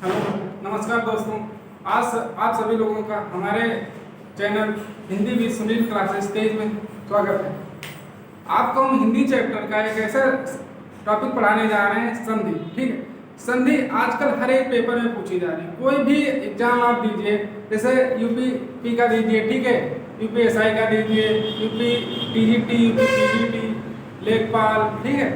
Hello, नमस्कार दोस्तों। आज आप सभी लोगों का हमारे channel Hindi with Sunil classes 23 में स्वागत है। आपको हम हिंदी चैप्टर का एक ऐसा टॉपिक पढ़ाने जा रहे हैं, संधि। ठीक है, संधि आजकल हर एक पेपर में पूछी जा रही है। कोई भी एग्जाम आप दीजिए, जैसे यूपी का दीजिए, ठीक है, यूपीएसआई का दीजिए, यूपी टीजीटी, यूपी पीजीटी, लेखपाल, ठीक है,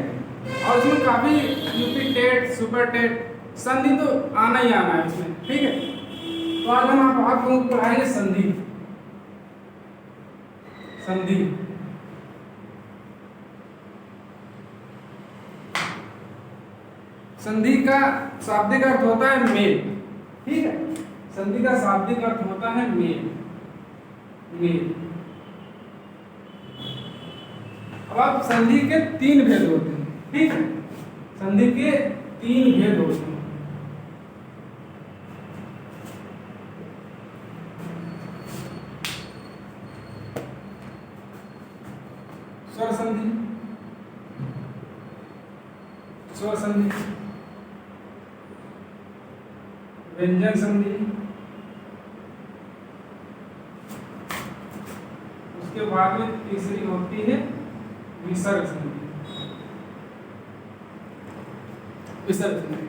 और उसमें काफ़ी यूपी टेट, सुपर टेट, संधि तो आना ही आना है इसमें। ठीक है, तो आज हम आप लोगों को पढ़ाएंगे संधि। संधि संधि का शाब्दिक अर्थ होता है मेल। ठीक है, संधि का शाब्दिक अर्थ होता है मेल। मेल। अब आप संधि के तीन भेद होते हैं। ठीक है, संधि के तीन भेद होते हैं। स्वर संधि, स्वर संधि, व्यंजन संधि, उसके बाद में तीसरी होती है विसर्ग संधि। विसर्ग संधि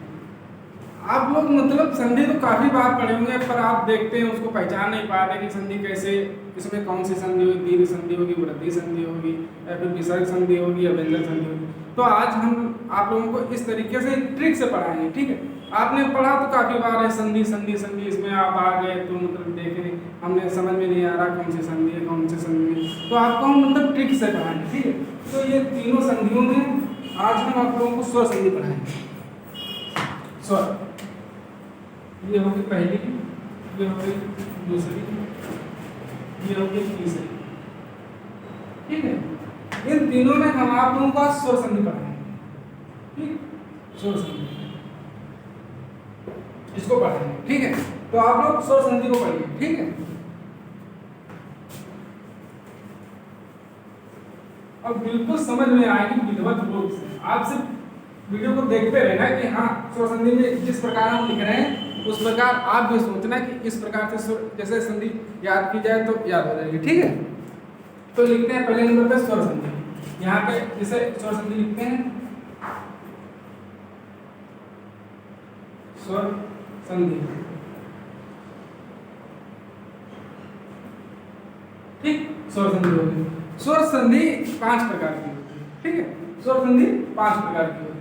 आप लोग मतलब संधि तो काफी बार पढ़े होंगे, पर आप देखते हैं उसको पहचान नहीं पाते कि संधि कैसे, इसमें कौन सी संधि होगी, दीर्घ संधि होगी, वृद्धि संधि होगी, या फिर विसर्ग संधि होगी, या व्यंजन संधि होगी। तो आज हम आप लोगों को इस तरीके से ट्रिक से पढ़ाएंगे। ठीक है, आपने पढ़ा तो काफी बार है संधि संधि संधि, इसमें आप आ गए तो मतलब देखें हमने समझ में नहीं आ रहा कौन सी संधि है कौन सी संधि है, तो आपको हम मतलब ट्रिक से पढ़ाएंगे। ठीक है, तो ये तीनों संधियों में आज हम आप लोगों को स्वर संधि पढ़ाएंगे। स्वर, ये होगी पहली, ये होगी दूसरी, ये होगी तीसरी। ठीक है, इन तीनों में हम आप लोगों का स्वर संधि पढ़ाएंगे। ठीक, स्वर संधि इसको पढ़ाएंगे। ठीक है, तो आप लोग स्वर संधि को पढ़िए। ठीक है, अब बिल्कुल समझ में आएगी विधिवत रूप से। आप सिर्फ वीडियो को देखते रहना कि हाँ स्वर संधि में जिस प्रकार हम लिख रहे हैं उस प्रकार आप भी सोचना कि इस प्रकार से जैसे संधि याद की जाए तो याद हो जाएगी। ठीक है, तो लिखते हैं पहले नंबर पे स्वर संधि। यहाँ पे जैसे स्वर संधि लिखते हैं, स्वर संधि। ठीक, स्वर संधि हो गई। स्वर संधि 5 प्रकार की होती है। ठीक है, स्वर संधि 5 प्रकार की होती है।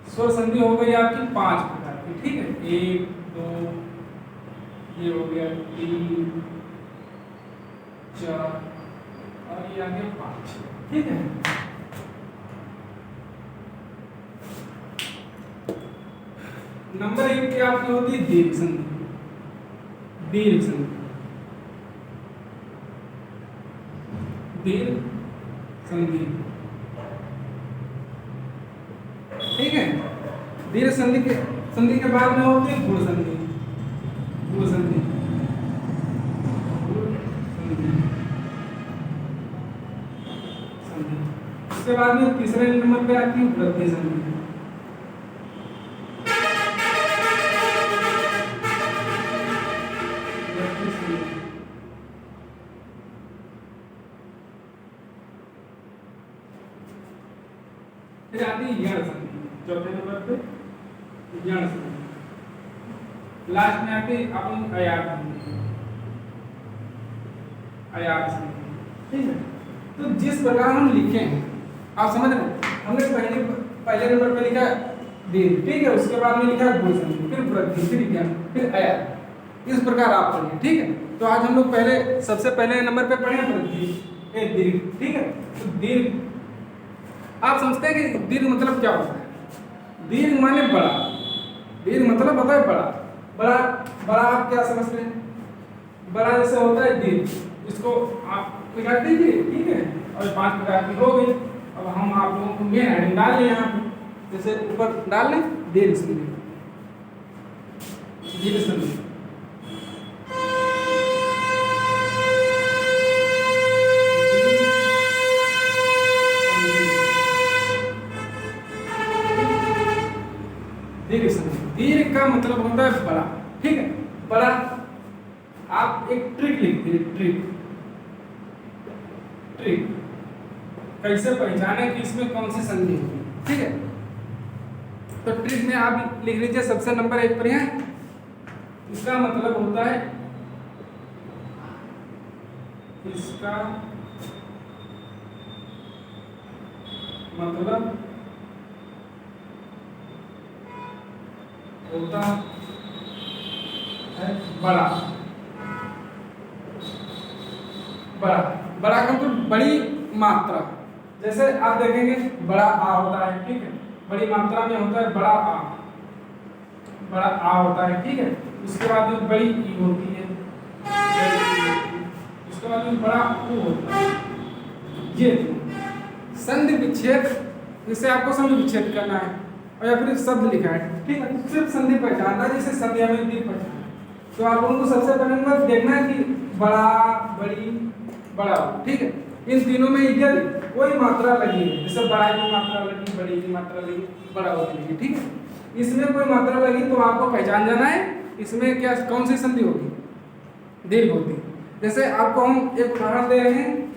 स्वर संधि हो गई आपकी 5 प्रकार की। ठीक है, 1 2, ये हो गया 3 4 और ये आ गया 5। ठीक है, नंबर 1 की आपकी होती है दीर्घ संधि। दीर्घ संधि, दीर्घ संधि। ठीक है, दीर्घ संधि के बाद में होती है गुण संधि। गुण संधि, संधि। उसके बाद में तीसरे नंबर पे आती है वृद्धि संधि। फिर आती है यण संधि। चौथे नंबर पे यण संधि। लास्ट में आती है अपन अयात संधि। अयात संधि। ठीक है, तो जिस प्रकार हम लिखे हैं आप समझ रहे हैं, हमने पहले नंबर पे लिखा दीर्घ, ठीक है, उसके बाद में लिखा गुण संधि, फिर वृद्धि, फिर यण, फिर अयात। इस प्रकार आप पढ़िए। ठीक है, तो आज हम लोग पहले सबसे पहले नंबर पे पढ़े वृद्धि, दीर्घ। ठीक है, तो दीर्घ आप समझते हैं कि दीर्घ मतलब क्या होता है? दीर्घ माने बड़ा। दीर्घ मतलब होता है बड़ा। बड़ा बड़ा आप क्या समझते हैं? बड़ा जैसे होता है दीर्घ, इसको आप काट दीजिए। ठीक है, और 5 प्रकार की हो गई। अब हम आप लोगों को मेन हेडिंग डाल लें, यहाँ पे जैसे ऊपर डाल लें दीर्घ संधि। दीर्घ संधि दीर्घ संधि। दीर्घ का मतलब होता है बड़ा, ठीक है, बड़ा। आप एक ट्रिक लिखते हैं, ट्रिक, ट्रिक कैसे पहचाने कि इसमें कौन सी संधि होगी, ठीक है। तो ट्रिक में आप लिख लीजिए सबसे नंबर 1 पर है, इसका मतलब होता है, इसका मतलब होता है बड़ा, बड़ा, बड़ा का मतलब बड़ी मात्रा। जैसे आप देखेंगे बड़ा आ होता है, ठीक है, बड़ी मात्रा में होता है बड़ा आ, बड़ा आ होता है, ठीक है। उसके बाद में बड़ी ई होती है, उसके बाद में बड़ा ऊ होता है। ये संधि विच्छेद, जिससे आपको संधि विच्छेद करना है और या फिर शब्द लिखा है, ठीक है, सिर्फ संधि पहचानना है, जैसे संधि हमें दीर्घ पहचानना है। तो आप लोगों को सबसे पहले देखना है कि बड़ा, बड़ी, बड़ा, ठीक है, इन तीनों में यदि कोई मात्रा लगी है, जैसे बड़ा की मात्रा लगी, बड़ी की मात्रा लगी, बड़ा की लगी, ठीक है, इसमें कोई मात्रा लगी तो आपको पहचान जाना है इसमें क्या कौन सी संधि होगी, दीर्घ होगी। जैसे आपको हम एक उदाहरण दे रहे हैं,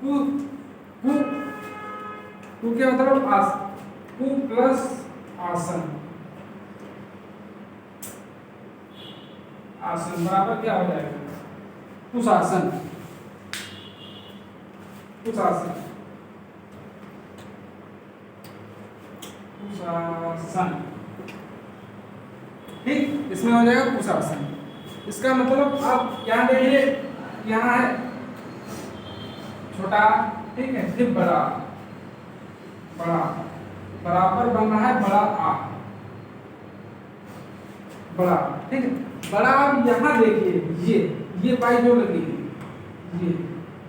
कु, कु, कु के मतलब आस, कु प्लस आसन, आसन बराबर क्या हो जाएगा, कुशासन, कुशासन, कुशासन, ठीक, इसमें हो जाएगा कुशासन। इसका मतलब आप यहाँ देखिए, यहाँ है छोटा, ठीक है, फिर बड़ा, बड़ा, बराबर बन रहा है बड़ा आ, बड़ा, ठीक है, बड़ा। आप यहाँ देखिए, ये पाई जो लगी है, ये,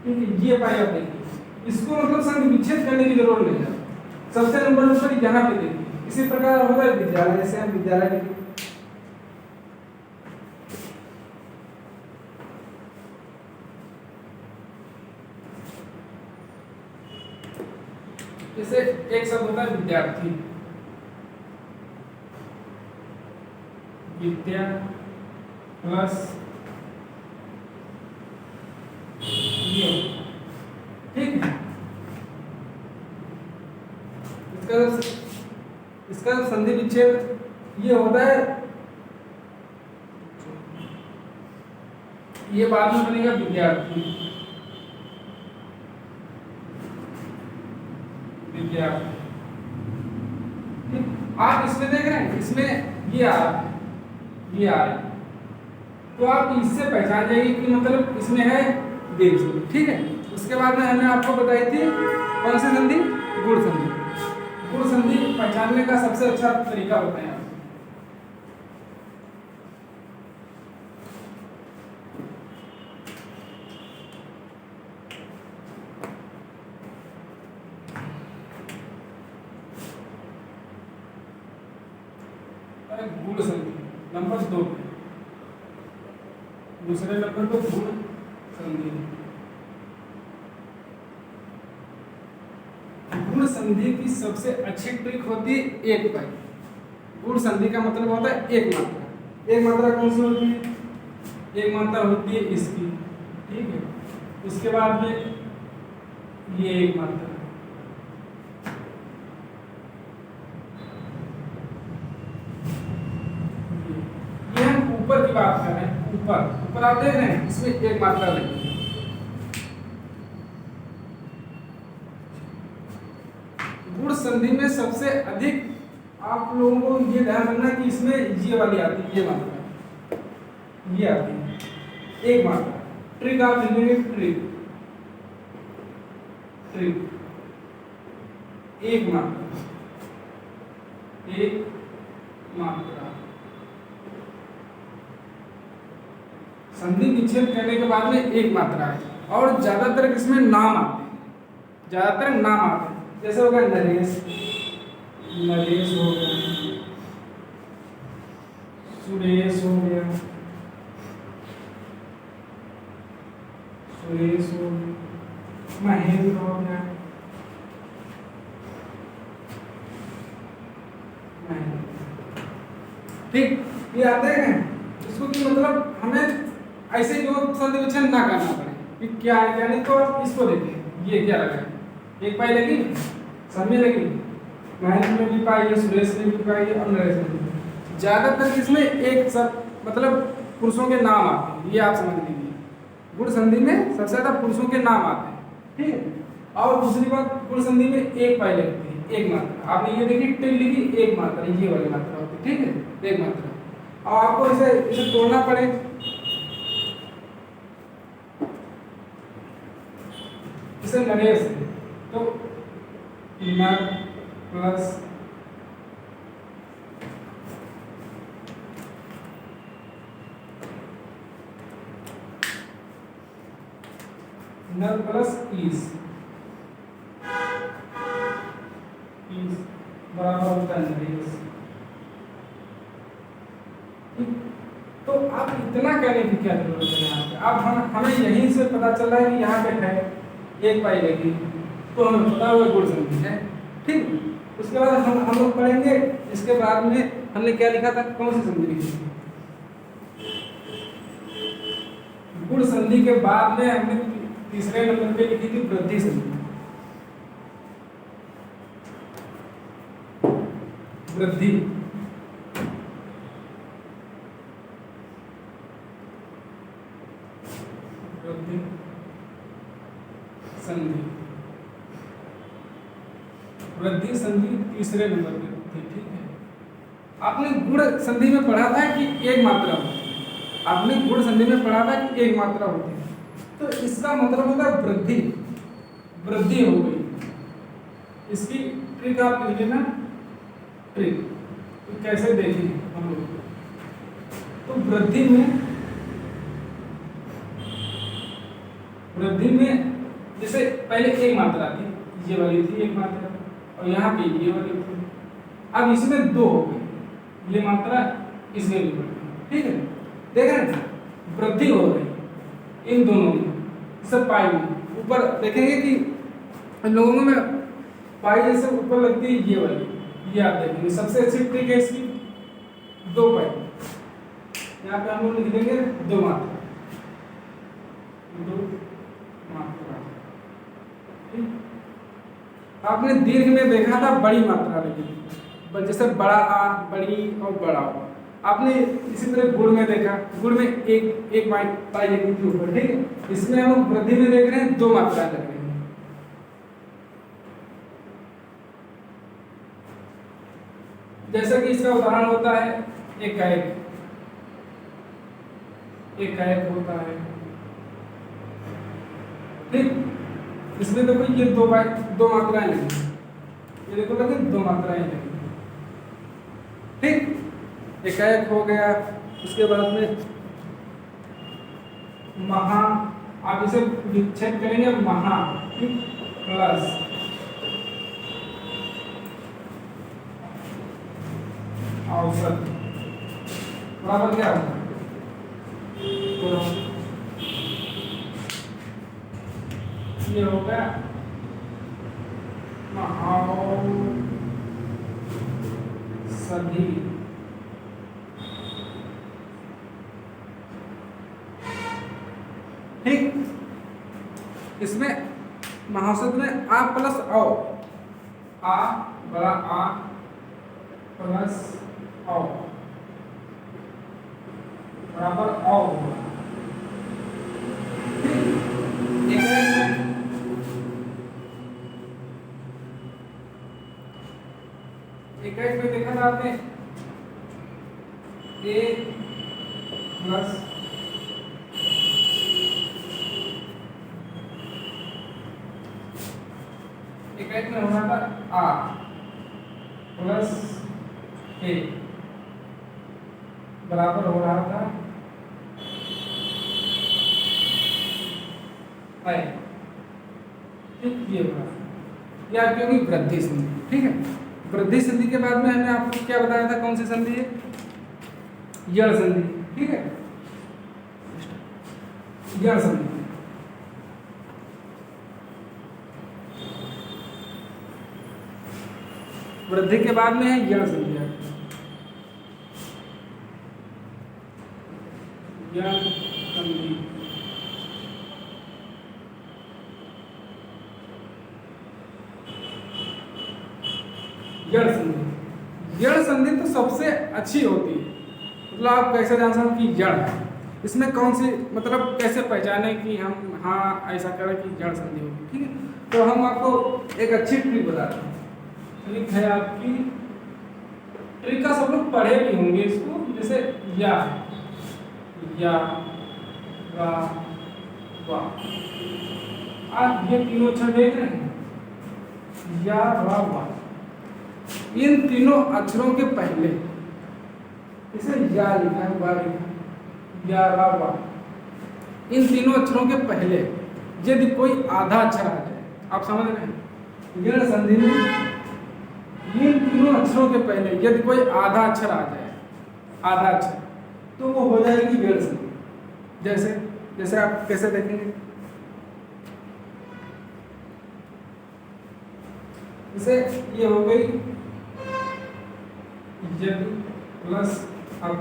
ठीक है, ये पाई आप देखिए, इसको मतलब संधि विच्छेद करने की जरूरत नहीं है। सबसे नंबर पर यहाँ पे देखिए, इसी प्रकार होता है विद्यालय, जैसे हम विद्यालय लिखिए, जैसे एक शब्द होता है विद्यार्थी, विद्या प्लस ये, ठीक है, इसका संधि विच्छेद ये होता है, ये बाद में बनेगा विद्यार्थी, विद्यार्थी, ठीक। आप इसमें देख रहे हैं, इसमें ये आ रहा है, ये आ रहा है, तो आप इससे पहचान जाइए कि मतलब इसमें है दीर्घ संधि, ठीक है। उसके बाद में हमने आपको बताई थी कौन सी संधि, गुण संधि। गुण संधि पहचानने का सबसे अच्छा तरीका बताएं आप। गुण संधि नंबर 2, दूसरे नंबर पर गुण संधि। गुण संधि की सबसे अच्छी ट्रिक होती है एक पाई। गुण संधि का मतलब होता है एक मात्रा। एक मात्रा कौन सी होती है, एक मात्रा होती है इसकी, ठीक है, उसके बाद में ये एक मात्रा, ऊपर की बात कर रहे हैं, ऊपर आप देख रहे हैं इसमें एक मात्रा लगी है। गुण संधि में सबसे अधिक आप लोगों को ये ध्यान रखना कि इसमें ये वाली आती है, ये मात्रा, ये आती है एक मात्रा। ट्रिक आप लिखेंगे, ट्रिक, ट्रिक, एक मात्रा, एक मात्रा। संधि विच्छेद करने के बाद में एक मात्रा है, और ज्यादातर इसमें नाम आते हैं, ज्यादातर नाम आते हैं। जैसे हो गया नरेश, नरेश हो गया, सुरेश हो गया, सुरेश हो गया, महेंद्र हो गया, ठीक, ये आते हैं इसको कि मतलब हमें ऐसे जो संधि विच्छेद ना करना पड़े कि क्या है क्या नहीं। तो आप इसको देखिए, ये क्या लगा है, एक पाई लगी, समय लगी, महेंद्र में भी पाई है, सुरेश में भी पाई है और नरेश में भी। ज्यादातर इसमें एक सब मतलब पुरुषों के नाम आते हैं, ये आप समझ लीजिए। गुण संधि में सबसे ज्यादा पुरुषों के नाम आते हैं, ठीक है। और दूसरी बात, गुण संधि में एक पाई लगती है, एक मात्रा। आपने ये देखी टिल लिखी, एक मात्रा, ये वाली मात्रा होती है, ठीक है, एक मात्रा। और आपको इसे तोड़ना पड़े, इसे नरेश है तो नर प्लस नर प्लस ईस बराबर होता है नरेश। तो आप इतना कहने की क्या जरूरत है यहाँ पे। अब हमें यहीं से पता चल रहा है कि यहाँ पे है एक पाई लगी, तो हमें पता हुआ गुण संधि है, ठीक। उसके बाद हम लोग पढ़ेंगे, इसके बाद में हमने क्या लिखा था, कौन सी संधि लिखी थी। गुण संधि के बाद में हमने तीसरे नंबर पे लिखी थी वृद्धि संधि। वृद्धि वृद्धि संधि, वृद्धि संधि तीसरे नंबर पे थी, ठीक है। आपने गुण संधि में पढ़ा था कि एक मात्रा होती है, आपने गुण संधि में पढ़ा था कि एक मात्रा होती है, तो इसका मतलब होता है वृद्धि, वृद्धि हो गई। इसकी ट्रिक आप लिखिए ना, ट्रिक तो कैसे देखिए हम लोग। तो वृद्धि में जैसे पहले एक मात्रा थी, ये वाली थी एक मात्रा, और यहाँ पे ये वाली थी। अब इसमें दो हो गई, ये मात्रा इसमें भी बढ़ गई, ठीक है। देख रहे हैं, वृद्धि हो रही इन दोनों में, सब पाई में। ऊपर देखेंगे कि इन लोगों में पाई जैसे ऊपर लगती है ये वाली, ये आप देखेंगे। सबसे अच्छी ट्रिक है इसकी, दो पाई। यहाँ पे हम लोग लिख देंगे दो मात्रा, दो मात्रा, ठीक। आपने दीर्घ में देखा था बड़ी मात्रा लगी, जैसे बड़ा आ, बड़ी और बड़ा। आपने इसी तरह गुण में देखा, गुण में एक पाई लगी थी ऊपर, ठीक है। इसमें हम वृद्धि में देख रहे हैं दो मात्राएं लग रही हैं। जैसा कि इसका उदाहरण होता है एक गायक, एक गायक होता है, ठीक। इसमें देखो ये दो मात्राएं लगी, ये देखो लगे दो मात्राएं लगी, ठीक। एकाएक हो गया। उसके बाद में महा, आप इसे विच्छेद करेंगे महा, ठीक, प्लस औसत बराबर क्या होगा, तो ये हो गया सभी, ठीक। इसमें महाऔसत में आ प्लस औ, आ बड़ा आ प्लस औ बराबर औ होगा। एक में देखा था आपने ए प्लस एक में होना था आ प्लस ए बराबर हो रहा था आई, ठीक। ये होगा ये आपकी होगी वृद्धि संधि, ठीक है। वृद्धि संधि के बाद में हमने आपको क्या बताया था, कौन सी संधि है, यड़ संधि, ठीक है। यड़ संधि, वृद्धि के बाद में है यड़ संधि। यड़ संधि। यड़ संधि तो सबसे अच्छी होती है, मतलब आप कैसे जान सकते कि यड़ है, इसमें कौन सी, मतलब कैसे पहचाने कि हम हाँ ऐसा करें कि जड़ संधि होगी। ठीक है, तो हम आपको एक अच्छी ट्रिक बताते हैं। ट्रिक है आपकी, ट्रिक का सब लोग पढ़े भी होंगे इसको, जैसे या रा वा। आप ये तीनों अक्षर देख रहे हैं, या रा वा, इन तीनों अक्षरों के पहले इसे या लिखा है, वा लिखा है, या रा वा, इन तीनों अक्षरों के पहले यदि कोई आधा अक्षर आ जाए, आप समझ रहे हैं, यड़ संधि में इन तीनों अक्षरों के पहले यदि कोई आधा अक्षर आ जाए, आधा अक्षर, तो वो हो जाएगी यड़ संधि। जैसे जैसे आप कैसे देखेंगे, जैसे ये हो गई यदि प्लस अब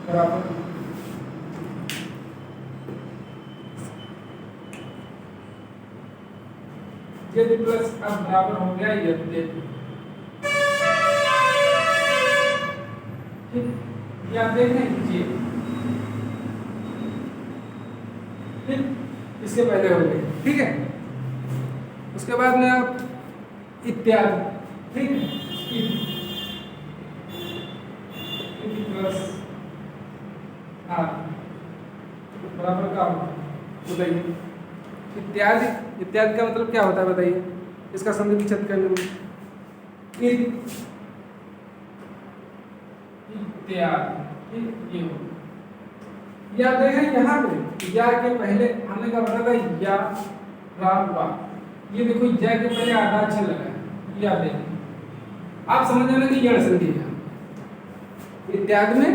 बराबर, यदि प्लस अब बराबर हो गया यदि, ठीक, या देखें ये, ठीक, इसके पहले हो गए, ठीक है। उसके बाद में आप इत्यादि, ठीक है, प्लस बराबर का बताइए, इत्यादि, इत्यादि का मतलब क्या होता है बताइए, इसका संधि विच्छेद करने में, इत्यादि, ये हो। या देखें यहाँ पे या के पहले हमने क्या बताया था, या रा वा, ये देखो या के पहले आधा अक्षर लगा है, या देखें आप समझ जाना कि यड़ संधि है इत्यादि में,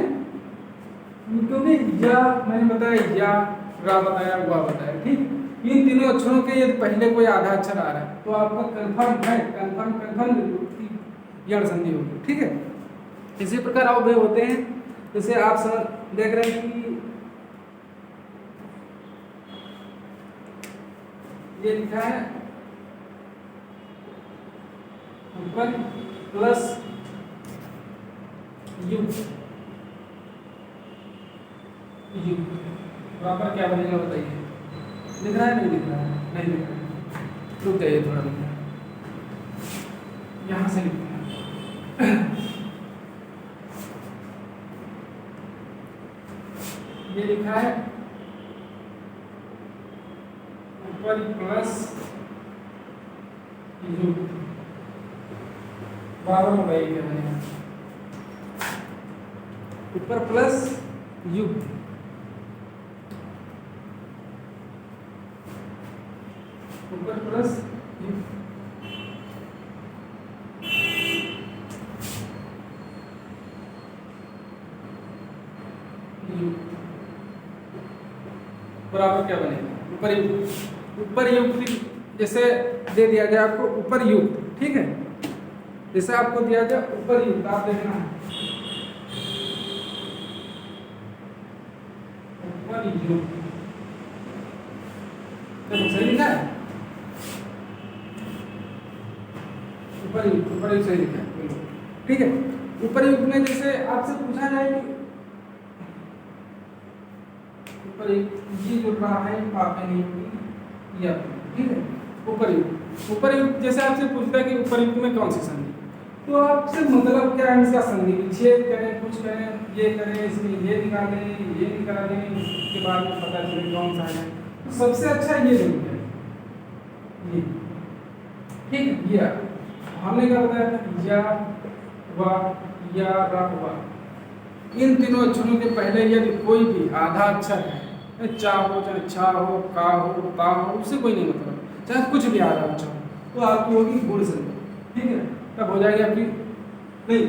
क्योंकि या मैंने बताया, या रा बताया, वा बताया, ठीक, इन तीनों अक्षरों के यदि पहले कोई आधा अक्षर आ रहा है तो आपका कंफर्म है, कंफर्म यड़ संधि होगी, ठीक है। इसी प्रकार अव्यय होते हैं, जैसे आप समझ देख रहे हैं कि ये लिखा है ऊपर प्लस यू, यू बराबर क्या बनेगा बताइए, दिख रहा है नहीं दिख रहा है, नहीं दिख रहा है, रुक जाइए थोड़ा, यहाँ से लिखते हैं ये लिखा है ऊपर प्लस यू, बराबर होगा ये क्या बनेगा, ऊपर प्लस यू, ऊपर प्लस यू, यू बराबर क्या बनेगा, ऊपर युक्त, ऊपर युक्त जैसे दे दिया जाए आपको ऊपर युक्त, ठीक है, जैसे आपको दिया जाए ऊपर युक्त, आप देखना ऊपर युक्त, सही लिखा है, ऊपर युक्त सही लिखा है, ठीक है। ऊपर युक्त में जैसे आपसे पूछा जाए कि ऊपर ये जो रहा है पापे नहीं होगी, या ठीक है, ऊपर युक्त जैसे आपसे पूछता है कि ऊपर युक्त में कौन सी संधि, तो आपसे मतलब क्या है, इसका संधि विच्छेद करें, कुछ करें, ये करें, इसमें ये निकालें, ये निकालें, उसके बाद में पता चले कौन सा है, तो सबसे अच्छा ये जरूर है, ये ठीक है। ये हमने क्या बताया था, या वा, या रा वा, इन तीनों अक्षरों के पहले यदि कोई भी आधा अक्षर है, चा हो चाहे छा हो, का हो, ता हो, उससे कोई नहीं मतलब, चाहे कुछ भी आधा अक्षर हो, तो आपकी होगी गुण संधि, ठीक है, तब हो जाएगी आपकी, नहीं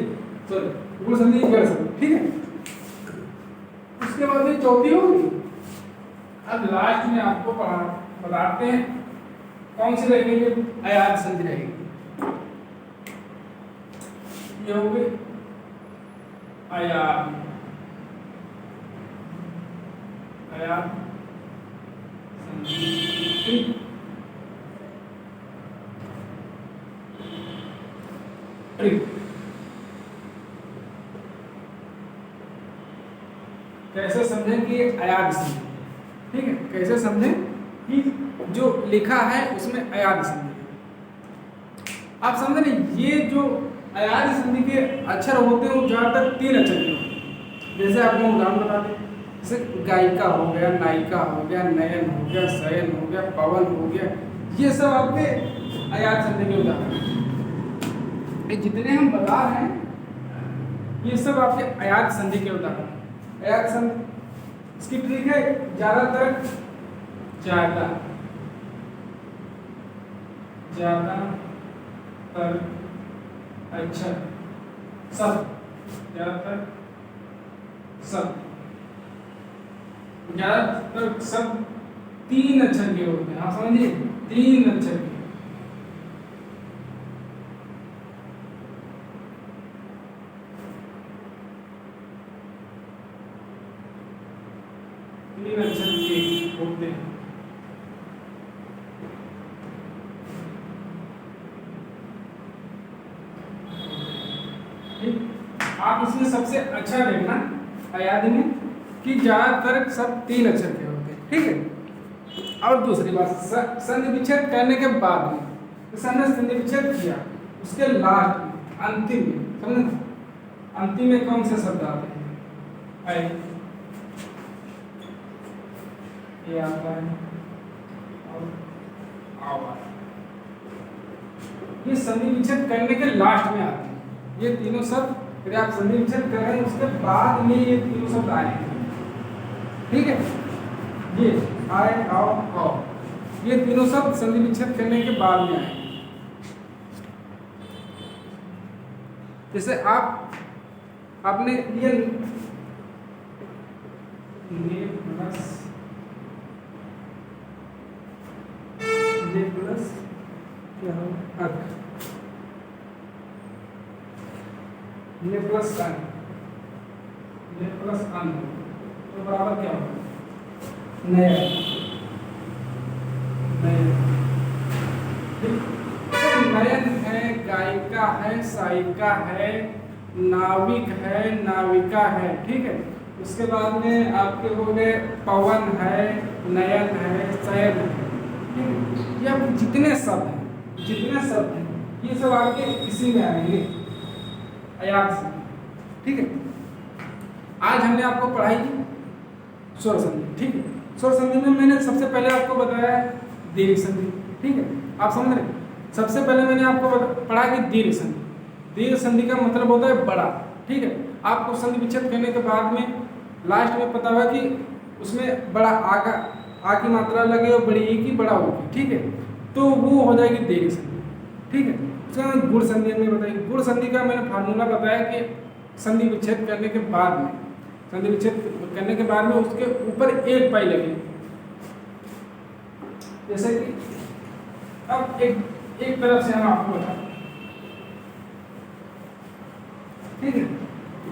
सॉरी, गुण संधि यड़ संधि, ठीक है। उसके बाद में चौथी होगी, अब लास्ट में आपको बताते हैं कौन सी रहेगी, अयाद संधि रहेगी, ये हो गई अयाद, अयाद संधि, ये अयाद संधि, ठीक है। कैसे समझें कि जो लिखा है उसमें अयाद संधि है। आप समझ रहे, ये जो अयाद संधि के अक्षर होते हैं वो ज़्यादातर 3 अक्षर के होते हैं। जैसे आपको उदाहरण बता दें, जैसे गायिका हो गया, नायिका हो गया, नयन हो गया, शयन हो गया, पवन हो गया, ये सब आपके अयाद संधि के उदाहरण हैं। ये जितने हम बता रहे हैं ये सब आपके अयाद संधि के उदाहरण हैं। अयाद संधि इसकी ट्रिक है, ज्यादातर अक्षर सब, ज्यादातर सब 3 अक्षर के होते हैं। आप समझिए 3 अक्षर के। होते हैं। आप इसमें सबसे अच्छा देखना अयाद में कि ज्यादातर सब 3 अक्षर के होते हैं, ठीक है। और दूसरी बात, संधि विच्छेद करने के बाद में, संधि विच्छेद किया उसके लास्ट में, अंतिम में, समझे, अंतिम में कौन से शब्द आते हैं? ये आता है और आवाज, ये संधि विच्छेद करने के लास्ट में आते हैं। ये तीनों शब्द यदि आप संधि विच्छेद कर रहे हैं उसके बाद में ये तीनों शब्द आएंगे, ठीक है। ये आए, आओ, ये तीनों शब्द संधि विच्छेद करने के बाद में आएंगे। जैसे आपने ये प्लस क्या हो, ये प्लस अन, तो बराबर क्या होगा? नया। नयन है, गायिका है, सायिका है, नाविक है, नाविका है, ठीक है। उसके बाद में आपके हो गए पवन है, नयन है, शयन है, ठीक है। ये आपके जितने शब्द हैं ये सब आपके इसी में आएंगे, अयाद से, ठीक है। आज हमने आपको पढ़ाई की स्वर संधि, ठीक है। स्वर संधि में मैंने सबसे पहले आपको बताया दीर्घ संधि, ठीक है। आप समझ रहे, सबसे पहले मैंने आपको पढ़ा कि दीर्घ संधि का मतलब होता है बड़ा, ठीक है। आपको संधि विच्छेद करने के बाद में लास्ट में पता हुआ कि उसमें बड़ा आ की मात्रा लगे और बड़ी ई की बड़ा होगी, ठीक है। तो वो हो जाएगी दीर्घ संधि, ठीक है। उसका गुण संधि में बताइए, गुण संधि का मैंने फार्मूला बताया कि संधि विच्छेद करने के बाद में उसके ऊपर एक पाई लगे। जैसे कि अब एक तरफ से हम आपको बता, ठीक है।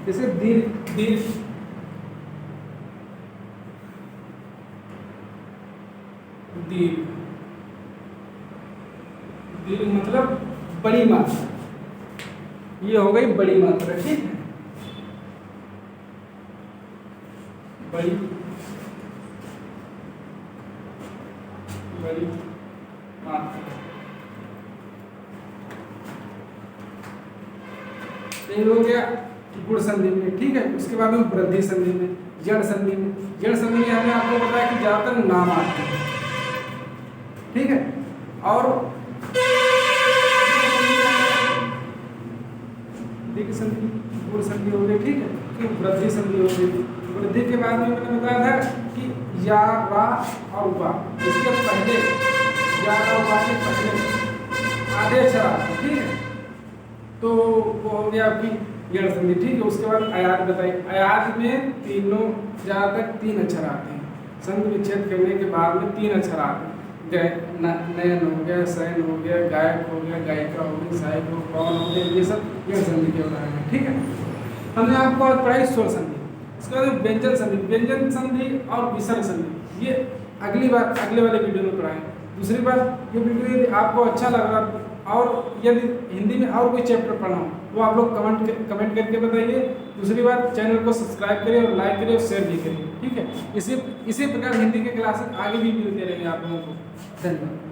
जैसे दीर्घ मतलब बड़ी मात्रा, ये हो गई बड़ी मात्रा, ठीक है। बड़ी मात्रा, ये हो गया गुण संधि में, ठीक है। उसके बाद में वृद्धि संधि में, जड़ संधि में हमने आपको बताया कि ज्यादातर नाम आते हैं, ठीक है। और दीर्घ संधि, गुण संधि हो गई, ठीक है। फिर वृद्धि संधि हो गई। वृद्धि के बाद में मैंने बताया था कि या, वा और वा, इसके पहले या और वा के पहले आधे अक्षर आते हैं, ठीक है। तो वो हो गया आपकी जड़ संधि, ठीक है। उसके बाद अयाद बताइए, अयाद में तीनों ज्यादातर 3 अक्षर आते हैं। संधि विच्छेद करने के बाद में 3 अक्षर आते हैं। नयन हो गया, शयन हो गया, गायक हो गया, गायिका हो गई, साहिब हो, पवन हो गया, ये सब जड़ संधि के उदाहरण हैं, ठीक है। हमने आपको आज पढ़ाई स्वर संधि, इसके बाद व्यंजन संधि और विसर्ग संधि, ये अगले वाले वीडियो में पढ़ाएंगे। दूसरी बात, ये वीडियो यदि आपको अच्छा लगा और यदि हिंदी में और कोई चैप्टर पढ़ना हो वो आप लोग कमेंट करके बताइए। दूसरी बात, चैनल को सब्सक्राइब करिए और लाइक करिए और शेयर भी करिए, ठीक है। इसी प्रकार हिंदी के क्लासेस आगे भी मिलते रहेंगे आप लोगों को। धन्यवाद।